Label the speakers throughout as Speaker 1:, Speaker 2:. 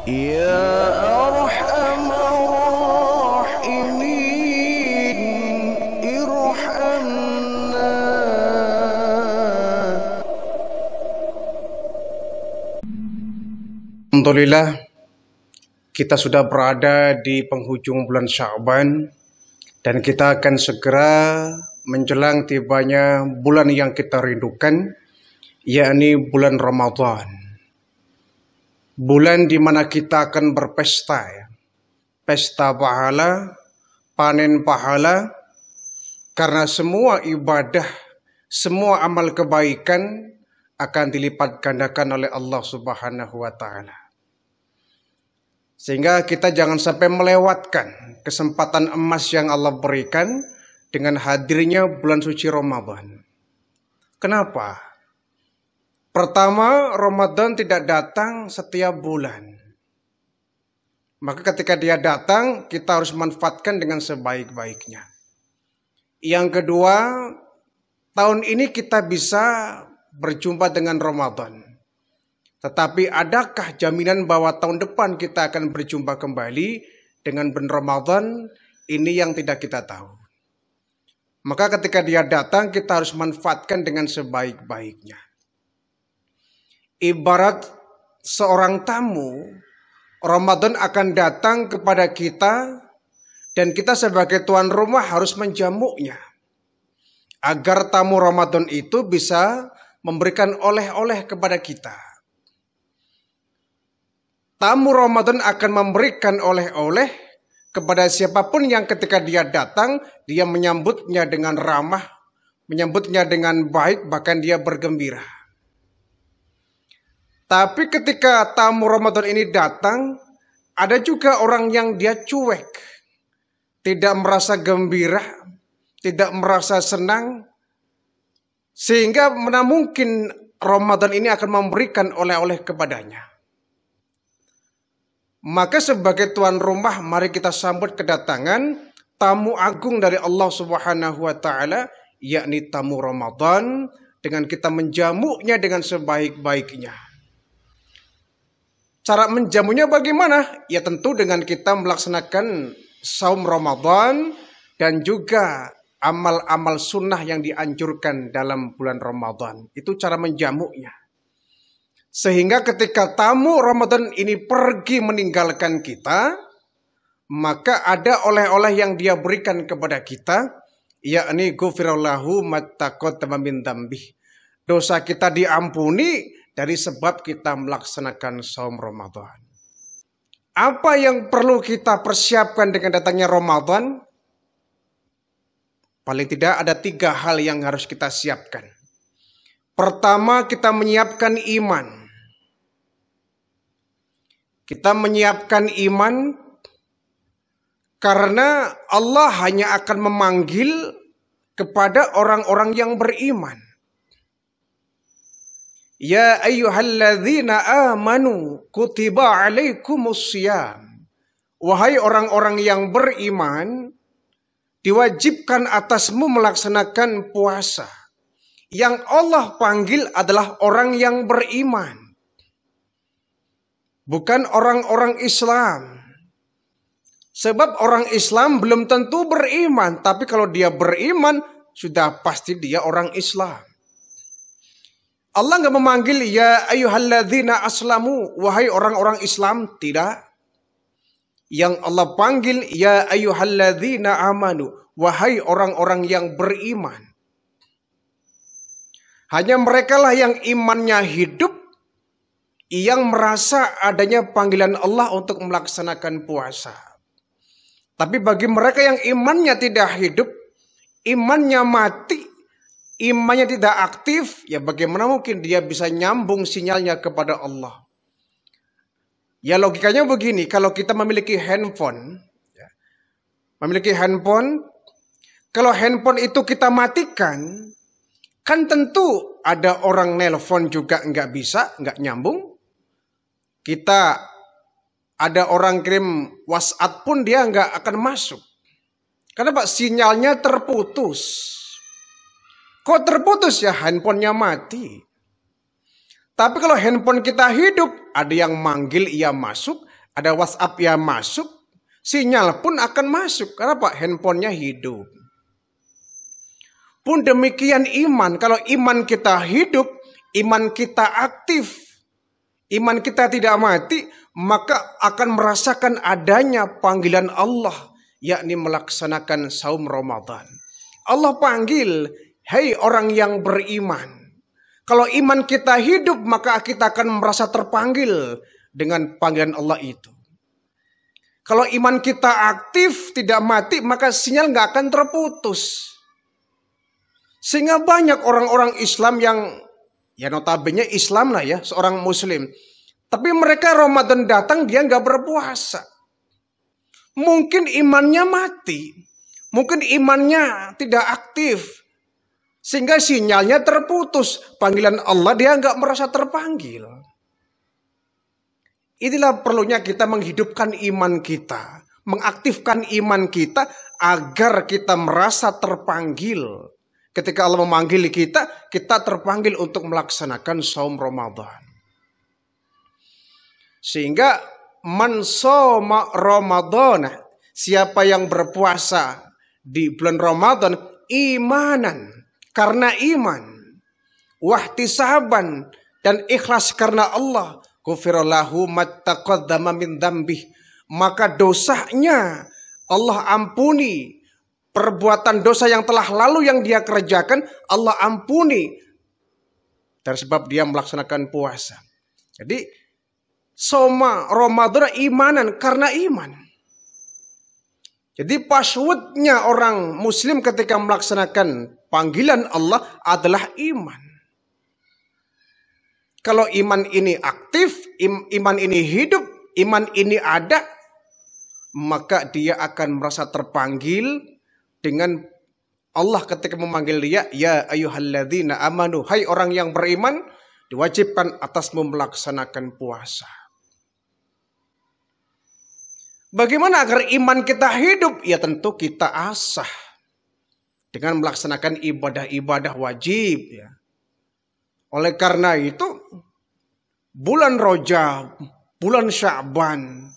Speaker 1: يا أرحم الراحمين ارحمنا. Alhamdulillah, kita sudah berada di penghujung bulan Sya'ban dan kita akan segera menjelang tibanya bulan yang kita rindukan, yakni bulan Ramadan. Bulan di mana kita akan berpesta, ya. Pesta pahala, panen pahala, karena semua ibadah, semua amal kebaikan akan dilipat gandakan oleh Allah Subhanahu wa Ta'ala. Sehingga kita jangan sampai melewatkan kesempatan emas yang Allah berikan dengan hadirnya bulan suci Ramadan. Kenapa? Pertama, Ramadan tidak datang setiap bulan. Maka ketika dia datang, kita harus manfaatkan dengan sebaik-baiknya. Yang kedua, tahun ini kita bisa berjumpa dengan Ramadan. Tetapi adakah jaminan bahwa tahun depan kita akan berjumpa kembali dengan bulan Ramadan? Ini yang tidak kita tahu. Maka ketika dia datang, kita harus manfaatkan dengan sebaik-baiknya. Ibarat seorang tamu, Ramadan akan datang kepada kita dan kita sebagai tuan rumah harus menjamuknya agar tamu Ramadan itu bisa memberikan oleh-oleh kepada kita. Tamu Ramadan akan memberikan oleh-oleh kepada siapapun yang ketika dia datang, dia menyambutnya dengan ramah, menyambutnya dengan baik, bahkan dia bergembira. Tapi ketika tamu Ramadan ini datang, ada juga orang yang dia cuek, tidak merasa gembira, tidak merasa senang, sehingga mana mungkin Ramadan ini akan memberikan oleh-oleh kepadanya. Maka sebagai tuan rumah, mari kita sambut kedatangan tamu agung dari Allah Subhanahu wa Ta'ala, yakni tamu Ramadan, dengan kita menjamuknya dengan sebaik-baiknya. Cara menjamunya bagaimana? Ya tentu dengan kita melaksanakan saum Ramadan dan juga amal-amal sunnah yang dianjurkan dalam bulan Ramadan. Itu cara menjamuknya. Sehingga ketika tamu Ramadan ini pergi meninggalkan kita, maka ada oleh-oleh yang dia berikan kepada kita, yakni ghufirallahu mattaqaddama min dzambih. Dosa kita diampuni dari sebab kita melaksanakan saum Ramadan. Apa yang perlu kita persiapkan dengan datangnya Ramadan? Paling tidak ada 3 hal yang harus kita siapkan. Pertama, kita menyiapkan iman. Kita menyiapkan iman karena Allah hanya akan memanggil kepada orang-orang yang beriman. Ya ayyuhalladzina amanu kutiba alaikumussyam. Wahai orang-orang yang beriman, diwajibkan atasmu melaksanakan puasa. Yang Allah panggil adalah orang yang beriman, bukan orang-orang Islam. Sebab orang Islam belum tentu beriman, tapi kalau dia beriman, sudah pasti dia orang Islam. Allah nggak memanggil ya ayyuhalladzina aslamu, wahai orang-orang Islam, tidak. Yang Allah panggil ya ayyuhalladzina amanu, wahai orang-orang yang beriman. Hanya merekalah yang imannya hidup, yang merasa adanya panggilan Allah untuk melaksanakan puasa. Tapi bagi mereka yang imannya tidak hidup, imannya mati, imannya tidak aktif, ya bagaimana mungkin dia bisa nyambung sinyalnya kepada Allah? Ya logikanya begini, kalau kita memiliki handphone, kalau handphone itu kita matikan, kan tentu ada orang nelpon juga nggak bisa, nggak nyambung. Kita ada orang kirim WhatsApp pun dia nggak akan masuk. Karena Pak sinyalnya terputus. Kok terputus ya? Handphonenya mati. Tapi kalau handphone kita hidup, ada yang manggil ia masuk, Ada WhatsApp yang masuk, sinyal pun akan masuk. Karena Pak, handphonenya hidup. Pun demikian iman. Kalau iman kita hidup, iman kita aktif, iman kita tidak mati, maka akan merasakan adanya panggilan Allah, yakni melaksanakan saum Ramadan. Allah panggil, hei orang yang beriman. Kalau iman kita hidup, maka kita akan merasa terpanggil dengan panggilan Allah itu. Kalau iman kita aktif, tidak mati, maka sinyal nggak akan terputus. Sehingga banyak orang-orang Islam yang, ya notabene Islam lah ya, seorang Muslim. Tapi mereka Ramadan datang, dia nggak berpuasa. Mungkin imannya mati. Mungkin imannya tidak aktif. Sehingga sinyalnya terputus. Panggilan Allah dia nggak merasa terpanggil. Inilah perlunya kita menghidupkan iman kita. Mengaktifkan iman kita agar kita merasa terpanggil. Ketika Allah memanggil kita, kita terpanggil untuk melaksanakan saum Ramadan. Sehingga man shoma Ramadan, siapa yang berpuasa di bulan Ramadan imanan, karena iman, wahtisaban, dan ikhlas karena Allah, ghufira lahu mattaqaddama min dzambih, maka dosanya Allah ampuni. Perbuatan dosa yang telah lalu yang dia kerjakan, Allah ampuni. Dan sebab dia melaksanakan puasa. Jadi, soma Ramadan imanan, karena iman. Jadi passwordnya orang Muslim ketika melaksanakan panggilan Allah adalah iman. Kalau iman ini aktif, iman ini hidup, iman ini ada, maka dia akan merasa terpanggil dengan Allah ketika memanggil dia, ya ayyuhalladzina amanu, hai orang yang beriman, diwajibkan atasmu melaksanakan puasa. Bagaimana agar iman kita hidup? Ya tentu kita asah dengan melaksanakan ibadah-ibadah wajib. Ya. Oleh karena itu, bulan Rajab, bulan Sya'ban,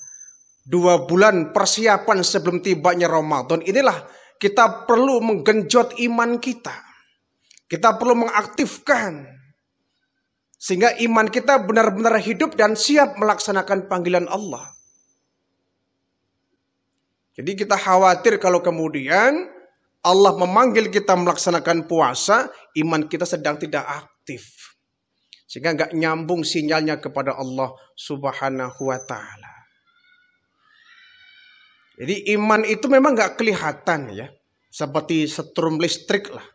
Speaker 1: 2 bulan persiapan sebelum tibanya Ramadan, inilah kita perlu menggenjot iman kita. Kita perlu mengaktifkan. Sehingga iman kita benar-benar hidup dan siap melaksanakan panggilan Allah. Jadi kita khawatir kalau kemudian Allah memanggil kita melaksanakan puasa, iman kita sedang tidak aktif. Sehingga nggak nyambung sinyalnya kepada Allah Subhanahu wa Ta'ala. Jadi iman itu memang nggak kelihatan ya, seperti setrum listrik lah.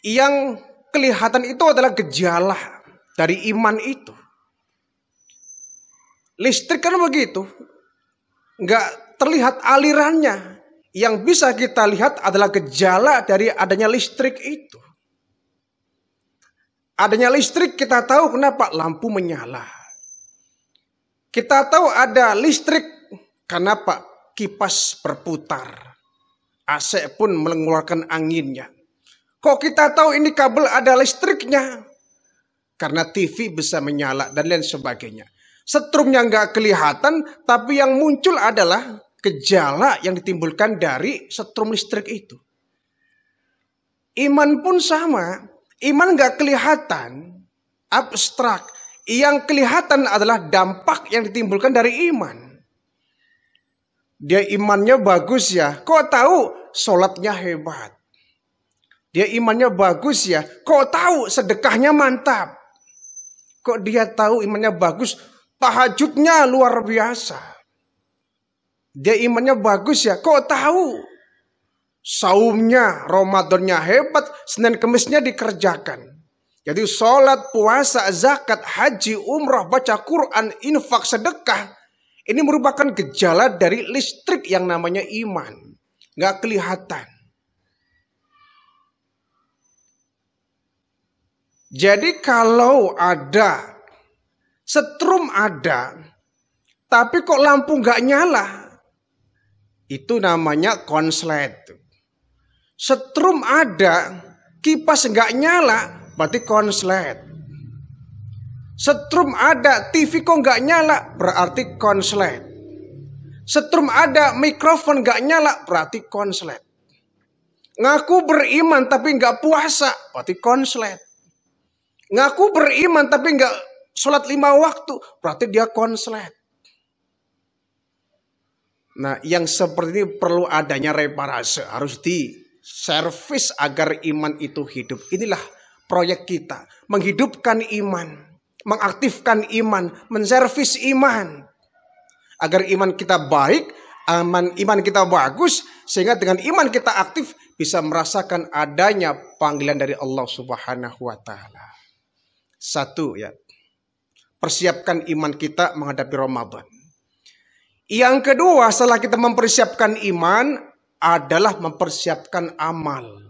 Speaker 1: Yang kelihatan itu adalah gejala dari iman itu. Listrik kan begitu, nggak terlihat alirannya. Yang bisa kita lihat adalah gejala dari adanya listrik itu. Adanya listrik kita tahu kenapa lampu menyala. Kita tahu ada listrik kenapa kipas berputar. AC pun mengeluarkan anginnya. Kok kita tahu ini kabel ada listriknya? Karena TV bisa menyala dan lain sebagainya. Setrumnya nggak kelihatan, tapi yang muncul adalah gejala yang ditimbulkan dari setrum listrik itu. Iman pun sama. Iman nggak kelihatan, abstrak. Yang kelihatan adalah dampak yang ditimbulkan dari iman. Dia imannya bagus ya, kok tahu sholatnya hebat. Dia imannya bagus ya, kok tahu sedekahnya mantap. Kok dia tahu imannya bagus, tahajudnya luar biasa. Dia imannya bagus ya, kok tahu saumnya, Ramadannya hebat, Senin Kemisnya dikerjakan. Jadi sholat, puasa, zakat, haji, umrah, baca Quran, infak, sedekah. Ini merupakan gejala dari listrik yang namanya iman. Nggak kelihatan. Jadi kalau ada, setrum ada, tapi kok lampu nggak nyala, itu namanya konslet. Setrum ada, kipas nggak nyala, berarti konslet. Setrum ada, TV kok nggak nyala, berarti konslet. Setrum ada, mikrofon nggak nyala, berarti konslet. Ngaku beriman tapi nggak puasa, berarti konslet. Ngaku beriman tapi nggak sholat 5 waktu, berarti dia konslet. Nah, yang seperti ini perlu adanya reparasi, harus diservis agar iman itu hidup. Inilah proyek kita, menghidupkan iman, mengaktifkan iman, menservis iman. Agar iman kita baik, iman kita bagus, sehingga dengan iman kita aktif, bisa merasakan adanya panggilan dari Allah Subhanahu wa Ta'ala. Satu ya, persiapkan iman kita menghadapi Ramadan. Yang kedua, setelah kita mempersiapkan iman, adalah mempersiapkan amal.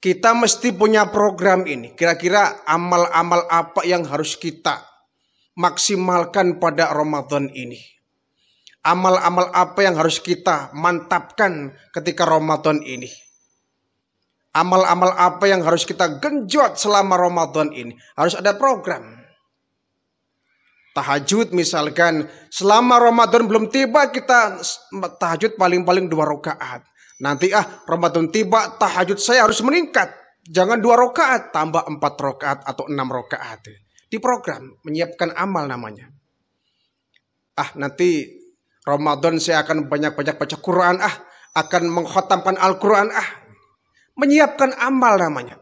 Speaker 1: Kita mesti punya program ini. Kira-kira amal-amal apa yang harus kita maksimalkan pada Ramadan ini? Amal-amal apa yang harus kita mantapkan ketika Ramadan ini? Amal-amal apa yang harus kita genjot selama Ramadan ini? Harus ada program. Tahajud misalkan, selama Ramadan belum tiba kita tahajud paling-paling 2 rakaat. Nanti Ramadan tiba, tahajud saya harus meningkat. Jangan 2 rakaat, tambah 4 rakaat atau 6 rakaat. Di program, menyiapkan amal namanya. Nanti Ramadan saya akan banyak-banyak baca Quran, akan mengkhatamkan Al-Quran, menyiapkan amal namanya.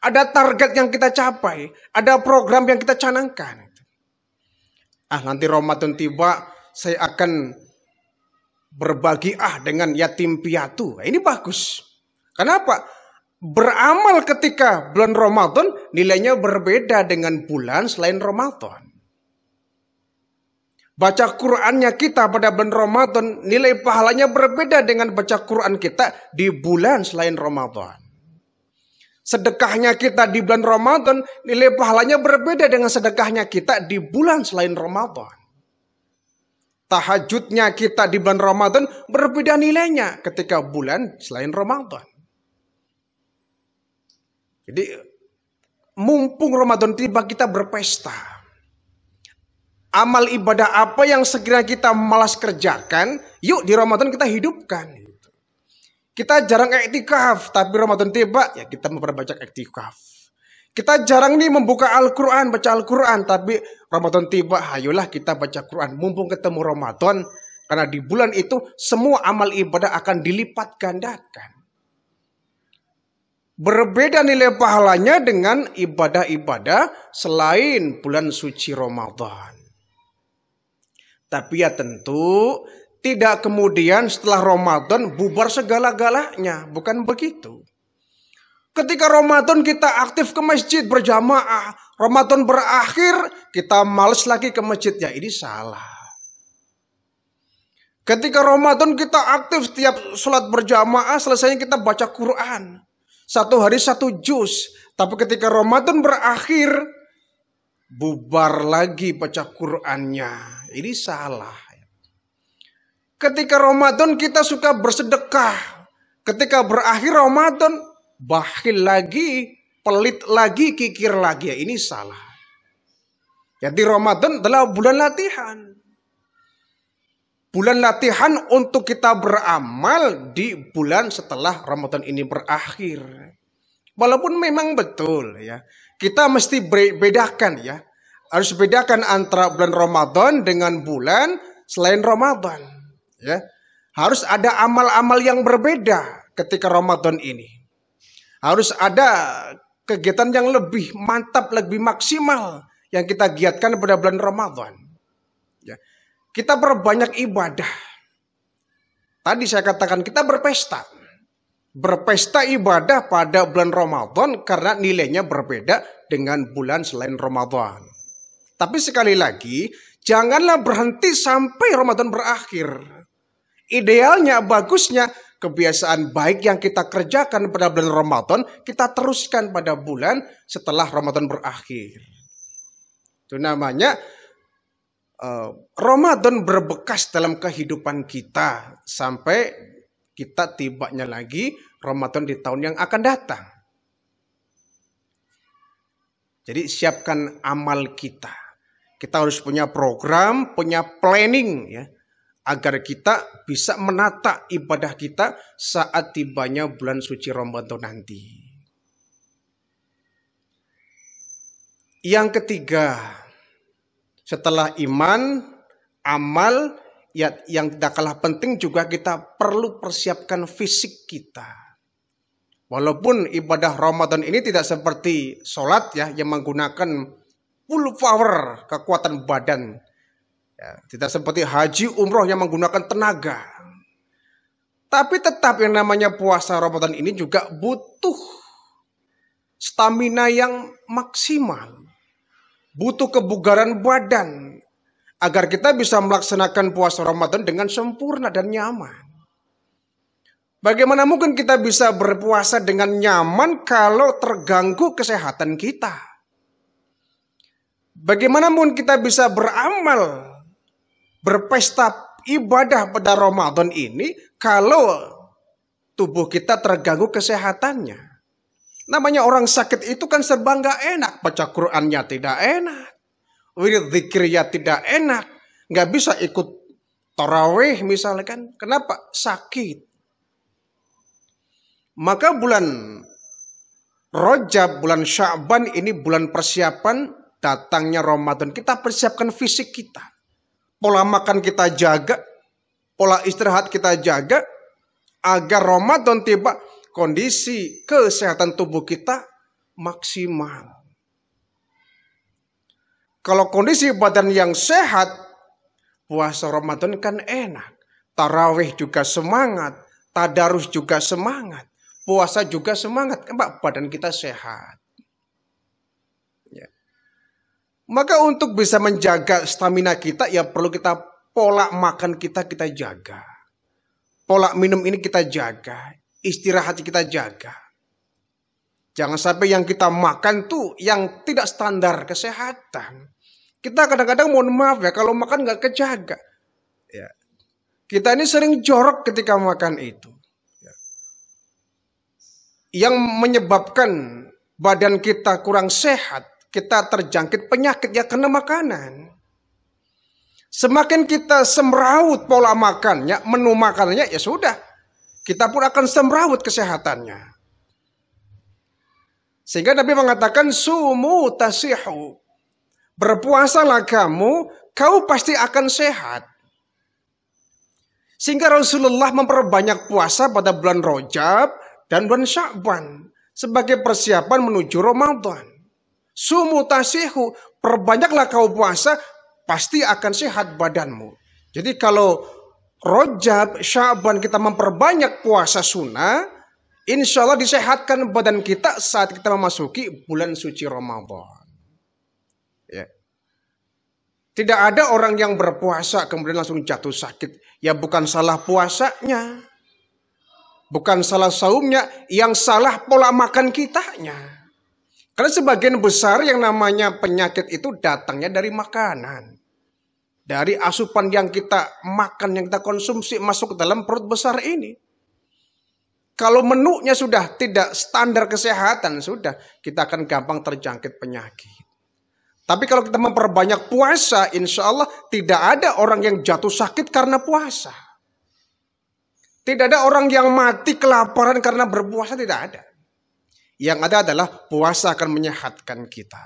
Speaker 1: Ada target yang kita capai, ada program yang kita canangkan. Nanti Ramadan tiba, saya akan berbagi dengan yatim piatu. Ini bagus. Kenapa? Beramal ketika bulan Ramadan nilainya berbeda dengan bulan selain Ramadan. Baca Qur'annya kita pada bulan Ramadan, nilai pahalanya berbeda dengan baca Qur'an kita di bulan selain Ramadan. Sedekahnya kita di bulan Ramadan, nilai pahalanya berbeda dengan sedekahnya kita di bulan selain Ramadan. Tahajudnya kita di bulan Ramadan berbeda nilainya ketika bulan selain Ramadan. Jadi mumpung Ramadan tiba kita berpesta. Amal ibadah apa yang sekiranya kita malas kerjakan, yuk di Ramadan kita hidupkan. Kita jarang iktikaf, tapi Ramadan tiba, ya kita memperbanyak iktikaf. Kita jarang nih membuka Al-Quran, baca Al-Quran, tapi Ramadan tiba, ayolah kita baca Quran. Mumpung ketemu Ramadan, karena di bulan itu semua amal ibadah akan dilipat gandakan. Berbeda nilai pahalanya dengan ibadah-ibadah selain bulan suci Ramadan. Tapi ya tentu, tidak kemudian setelah Ramadan bubar segala-galanya. Bukan begitu. Ketika Ramadan kita aktif ke masjid berjamaah. Ramadan berakhir kita males lagi ke masjid. Ya ini salah. Ketika Ramadan kita aktif setiap sholat berjamaah. Selesainya kita baca Quran. 1 hari 1 juz. Tapi ketika Ramadan berakhir. Bubar lagi baca Qurannya. Ini salah. Ketika Ramadan kita suka bersedekah. Ketika berakhir Ramadan, bakhil lagi, pelit lagi, kikir lagi. Ya, ini salah. Jadi Ramadan adalah bulan latihan. Bulan latihan untuk kita beramal di bulan setelah Ramadan ini berakhir. Walaupun memang betul ya. Kita mesti bedakan ya. Harus bedakan antara bulan Ramadan dengan bulan selain Ramadan. Ya, harus ada amal-amal yang berbeda ketika Ramadan ini. Harus ada kegiatan yang lebih mantap, lebih maksimal yang kita giatkan pada bulan Ramadan. Ya, kita berbanyak ibadah. Tadi saya katakan kita berpesta. Berpesta ibadah pada bulan Ramadan karena nilainya berbeda dengan bulan selain Ramadan. Tapi sekali lagi, janganlah berhenti sampai Ramadan berakhir. Idealnya, bagusnya, kebiasaan baik yang kita kerjakan pada bulan Ramadan, kita teruskan pada bulan setelah Ramadan berakhir. Itu namanya Ramadan berbekas dalam kehidupan kita sampai kita tibanya lagi Ramadan di tahun yang akan datang. Jadi siapkan amal kita. Kita harus punya program, punya planning ya, agar kita bisa menata ibadah kita saat tibanya bulan suci Ramadan nanti. Yang ketiga, setelah iman, amal, ya, yang tidak kalah penting juga kita perlu persiapkan fisik kita. Walaupun ibadah Ramadan ini tidak seperti sholat ya, yang menggunakan full power kekuatan badan. Ya, tidak seperti haji umroh yang menggunakan tenaga. Tapi tetap yang namanya puasa Ramadan ini juga butuh stamina yang maksimal. Butuh kebugaran badan agar kita bisa melaksanakan puasa Ramadan dengan sempurna dan nyaman. Bagaimana mungkin kita bisa berpuasa dengan nyaman kalau terganggu kesehatan kita? Bagaimana mungkin kita bisa beramal, berpesta ibadah pada Ramadan ini kalau tubuh kita terganggu kesehatannya? Namanya orang sakit itu kan serba nggak enak. Baca Qur'annya tidak enak. Wirid zikirnya tidak enak. Nggak bisa ikut tarawih misalnya kan. Kenapa? Sakit. Maka bulan Rajab, bulan Sya'ban ini bulan persiapan datangnya Ramadan. Kita persiapkan fisik kita. Pola makan kita jaga. Pola istirahat kita jaga. Agar Ramadan tiba, kondisi kesehatan tubuh kita maksimal. Kalau kondisi badan yang sehat, puasa Ramadan kan enak. Tarawih juga semangat. Tadarus juga semangat. Puasa juga semangat. Kenapa? Badan kita sehat. Ya. Maka untuk bisa menjaga stamina kita, ya perlu kita pola makan kita jaga. Pola minum ini kita jaga. Istirahat kita jaga. Jangan sampai yang kita makan tuh yang tidak standar kesehatan. Kita kadang-kadang mohon maaf ya, kalau makan nggak kejaga. Ya. Kita ini sering jorok ketika makan itu. Ya. Yang menyebabkan badan kita kurang sehat, kita terjangkit penyakit ya karena makanan. Semakin kita semrawut pola makannya, menu makanannya, ya sudah. Kita pun akan semrawut kesehatannya. Sehingga Nabi mengatakan, sumu tasihu. Berpuasalah kamu, kau pasti akan sehat. Sehingga Rasulullah memperbanyak puasa pada bulan Rajab dan bulan Sya'ban. Sebagai persiapan menuju Ramadan. Sumu tasihu, perbanyaklah kau puasa, pasti akan sehat badanmu. Jadi kalau Rajab, Sya'ban kita memperbanyak puasa sunnah, insya Allah disehatkan badan kita saat kita memasuki bulan suci Ramadan. Ya. Tidak ada orang yang berpuasa kemudian langsung jatuh sakit. Ya bukan salah puasanya. Bukan salah saumnya. Yang salah pola makan kitanya. Karena sebagian besar yang namanya penyakit itu datangnya dari makanan. Dari asupan yang kita makan, yang kita konsumsi masuk ke dalam perut besar ini. Kalau menunya sudah tidak standar kesehatan, sudah kita akan gampang terjangkit penyakit. Tapi kalau kita memperbanyak puasa, insya Allah tidak ada orang yang jatuh sakit karena puasa. Tidak ada orang yang mati kelaparan karena berpuasa, tidak ada. Yang ada adalah puasa akan menyehatkan kita.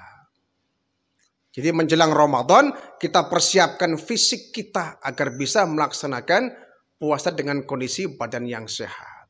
Speaker 1: Jadi menjelang Ramadan, kita persiapkan fisik kita agar bisa melaksanakan puasa dengan kondisi badan yang sehat.